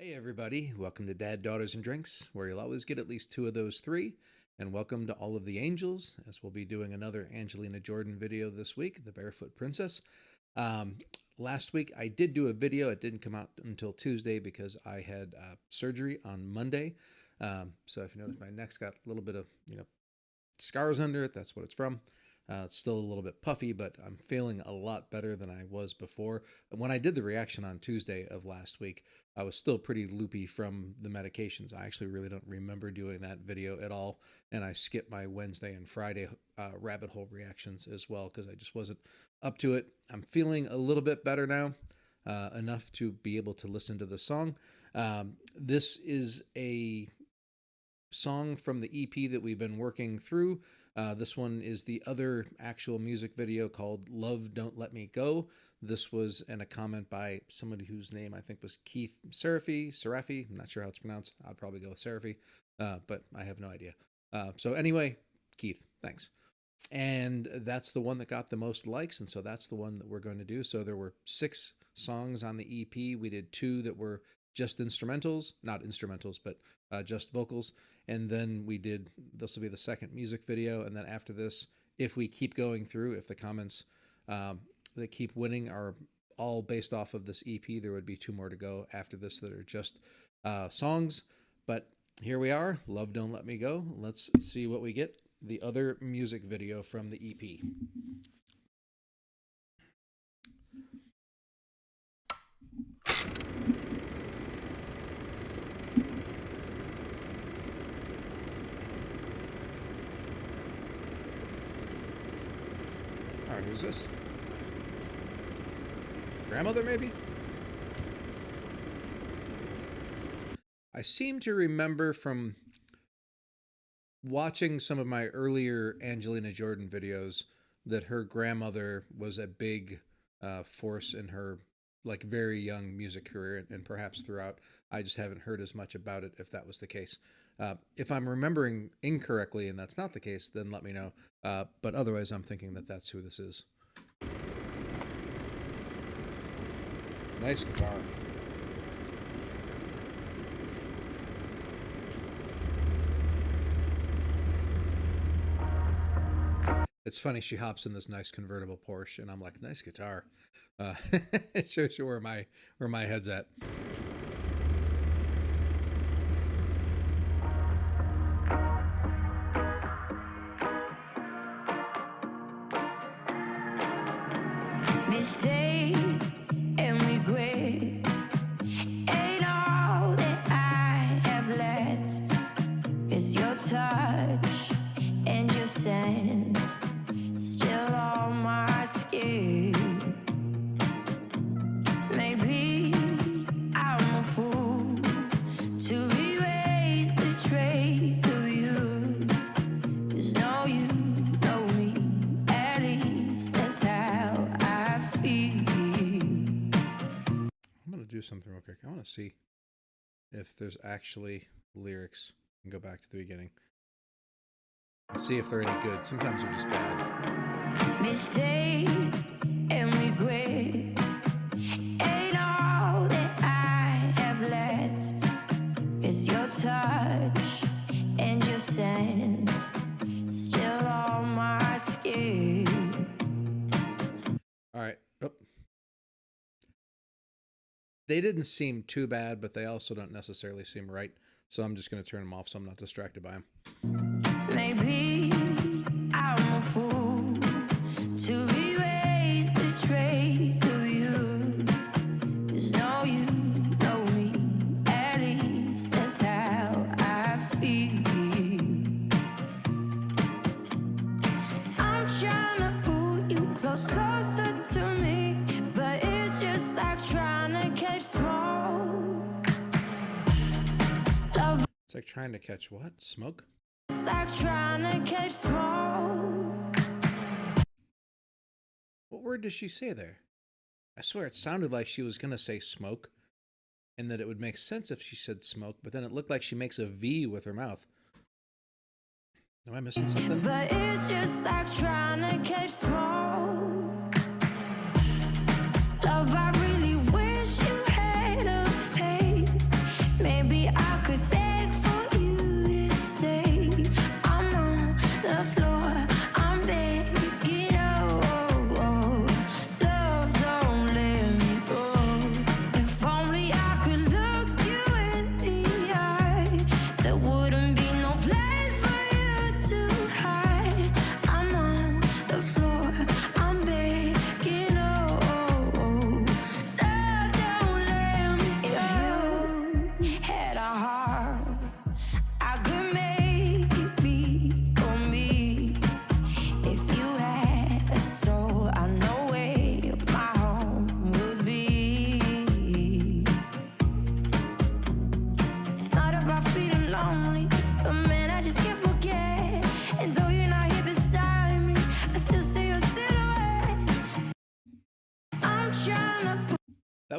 Hey everybody, welcome to Dad, Daughters, and Drinks, where you'll always get at least two of those three. And welcome to all of the angels, as we'll be doing another Angelina Jordan video this week, the Barefoot Princess. Last week I did do a video. It didn't come out until Tuesday because I had surgery on Monday. So if you notice, my neck's got a little bit of, scars under it. That's what it's from. It's still a little bit puffy, but I'm feeling a lot better than I was before. When I did the reaction on Tuesday of last week, I was still pretty loopy from the medications. I actually really don't remember doing that video at all, and I skipped my Wednesday and Friday rabbit hole reactions as well because I just wasn't up to it. I'm feeling a little bit better now, enough to be able to listen to the song. This is a song from the EP that we've been working through. This one is the other actual music video called Love Don't Let Me Go. This was in a comment by somebody whose name I think was Keith Seraphi. I'm not sure how it's pronounced. I'd probably go with Seraphi, but I have no idea. So anyway, Keith, thanks. And that's the one that got the most likes, and so that's the one that we're going to do. So there were 6 songs on the EP. We did 2 that were just instrumentals, not instrumentals, but just vocals. And then we did, this will be the second music video. And then after this, if we keep going through, if the comments that keep winning are all based off of this EP, there would be 2 more to go after this that are just songs. But here we are, Love Don't Let Me Go. Let's see what we get. The other music video from the EP. All right, who's this? Grandmother, maybe? I seem to remember from watching some of my earlier Angelina Jordan videos that her grandmother was a big force in her very young music career and perhaps throughout. I just haven't heard as much about it if that was the case. If I'm remembering incorrectly and that's not the case, then let me know. But otherwise, I'm thinking that that's who this is. Nice guitar. It's funny, she hops in this nice convertible Porsche, and I'm like, nice guitar. It shows you where my head's at. Mistakes and regrets ain't all that I have left, 'cause your touch and your sense still on my skin. Maybe I'm a fool to erase the trace of you, 'cause no, you know me, at least that's how I feel. I'm going to do something real quick. I want to see if there's actually lyrics and go back to the beginning and see if they're any good. Sometimes they're just bad. Mistakes and regrets ain't all that I have left, 'cause your touch and your sense still on my skin. All right. Oh. They didn't seem too bad, but they also don't necessarily seem right. So I'm just going to turn them off so I'm not distracted by them. Maybe I'm a fool to erase the trace of you, 'cause no, you know me, at least that's how I feel. I'm trying to pull you closer to me, but it's just like trying to catch smoke. Love, It's like trying to catch what? Smoke? it's like trying to catch smoke. What word does she say there? I swear it sounded like she was going to say smoke and that it would make sense if she said smoke, but then it looked like she makes a V with her mouth. Am I missing something? But it's just like trying to catch smoke. Love, I really wish you had a face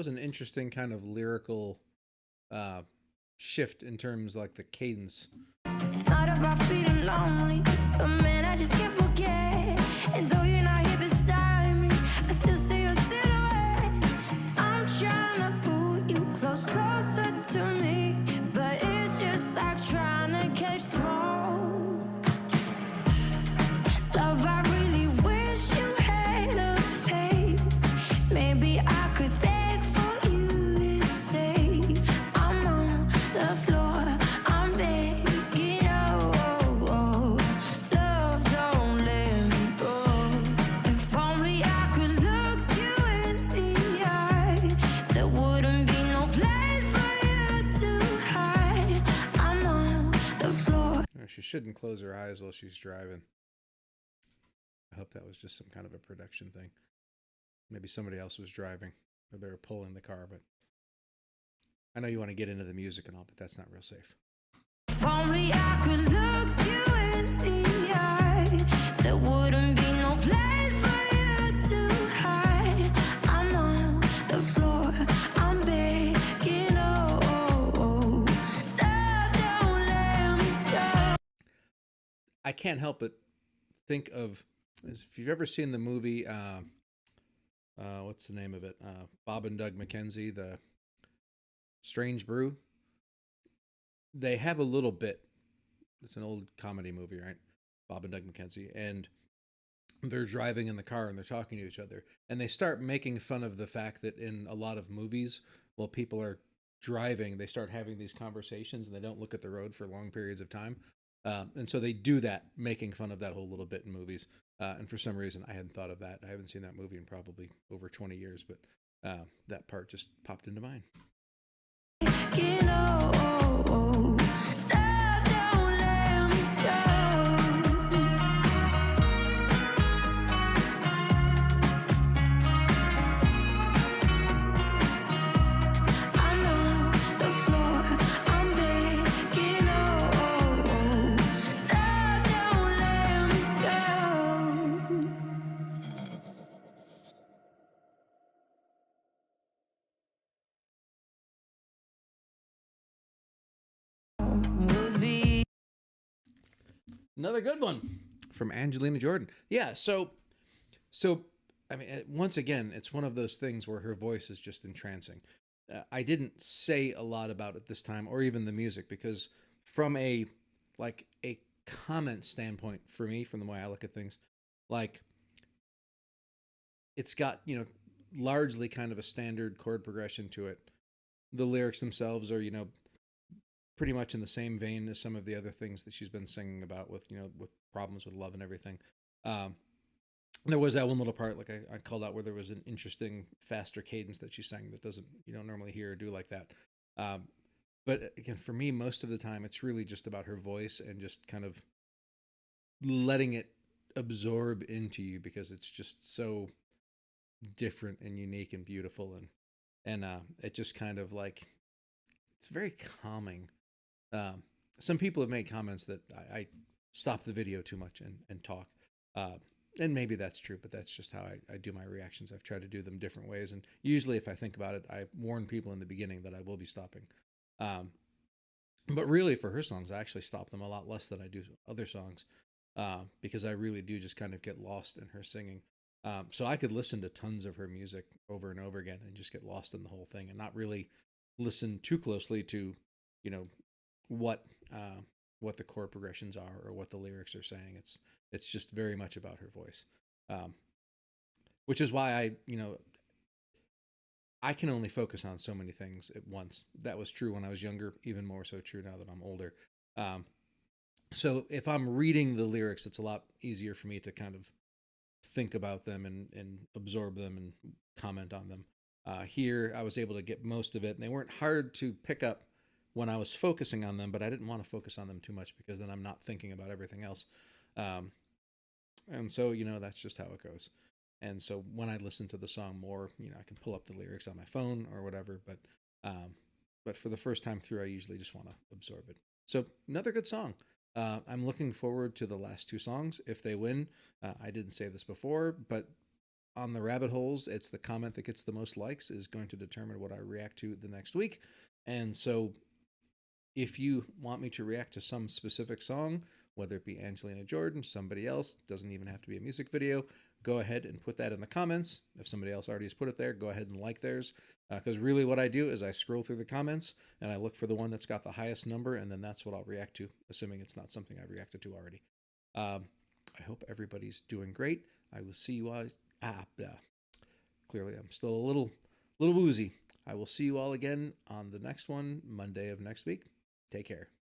was an interesting kind of lyrical uh, shift in terms like the cadence. It's not about feeling lonely, but man, I just can't forget. And though you're not here beside me, I still see your silhouette. I'm trying to pull you close, closer to me, but it's just like trying to catch smoke. Love, I really wish you had a face. Maybe I could beg for you to stay. I'm on the floor, I'm begging, oh, love, don't let me go. If only I could look you in the eye, there wouldn't be no place for you to hide. I'm on the floor. She shouldn't close her eyes while she's driving. I hope that was just some kind of a production thing. Maybe somebody else was driving or they were pulling the car, but I know you want to get into the music and all, but that's not real safe. If only I could look you in the eye, there wouldn't be no place for you to hide. I'm on the floor, I'm begging, oh, love, don't let me go. I can't help but think of, if you've ever seen the movie, what's the name of it? Bob and Doug McKenzie, the Strange Brew. They have a little bit. It's an old comedy movie, right? Bob and Doug McKenzie, and they're driving in the car and they're talking to each other, and they start making fun of the fact that in a lot of movies, while people are driving, they start having these conversations and they don't look at the road for long periods of time. And so they do that, making fun of that whole little bit in movies. And for some reason, I hadn't thought of that. I haven't seen that movie in probably over 20 years, but that part just popped into mind. You know, love, don't let me go. I'm on the floor, I'm begging, oh, love, don't let me go. Would be Another good one from Angelina Jordan. Yeah, so I mean, once again, it's one of those things where her voice is just entrancing. I didn't say a lot about it this time, or even the music, because from a comment standpoint, for me, from the way I look at things, like it's got largely kind of a standard chord progression to it. The lyrics themselves are pretty much in the same vein as some of the other things that she's been singing about with with problems with love and everything. Um, there was that one little part, like I called out, where there was an interesting faster cadence that she sang that doesn't you don't normally hear or do like that. Um, but again, for me, most of the time, it's really just about her voice and just kind of letting it absorb into you, because it's just so different and unique and beautiful, and it just kind of like, it's very calming. Um, some people have made comments that I stop the video too much and talk. Uh, and maybe that's true, but that's just how I do my reactions. I've tried to do them different ways. And usually, if I think about it, I warn people in the beginning that I will be stopping. Um, but really, for her songs, I actually stop them a lot less than I do other songs, because I really do just kind of get lost in her singing. So I could listen to tons of her music over and over again and just get lost in the whole thing and not really listen too closely to, you know, what what the chord progressions are or what the lyrics are saying. It's just very much about her voice, um, which is why I can only focus on so many things at once. That was true when I was younger, even more so true now that I'm older. Um, so if I'm reading the lyrics, it's a lot easier for me to kind of think about them and absorb them and comment on them. Here, I was able to get most of it, and they weren't hard to pick up when I was focusing on them, but I didn't want to focus on them too much because then I'm not thinking about everything else. Um, and so, that's just how it goes. And so when I listen to the song more, I can pull up the lyrics on my phone or whatever, but for the first time through, I usually just want to absorb it. So another good song. I'm looking forward to the last two songs if they win. I didn't say this before, but on the rabbit holes, it's the comment that gets the most likes is going to determine what I react to the next week. And so if you want me to react to some specific song, whether it be Angelina Jordan, somebody else, doesn't even have to be a music video, go ahead and put that in the comments. If somebody else already has put it there, go ahead and like theirs. Because really, what I do is I scroll through the comments and I look for the one that's got the highest number, and then that's what I'll react to, assuming it's not something I've reacted to already. Um, I hope everybody's doing great. I will see you all. Blah. Clearly, I'm still a little woozy. I will see you all again on the next one, Monday of next week. Take care.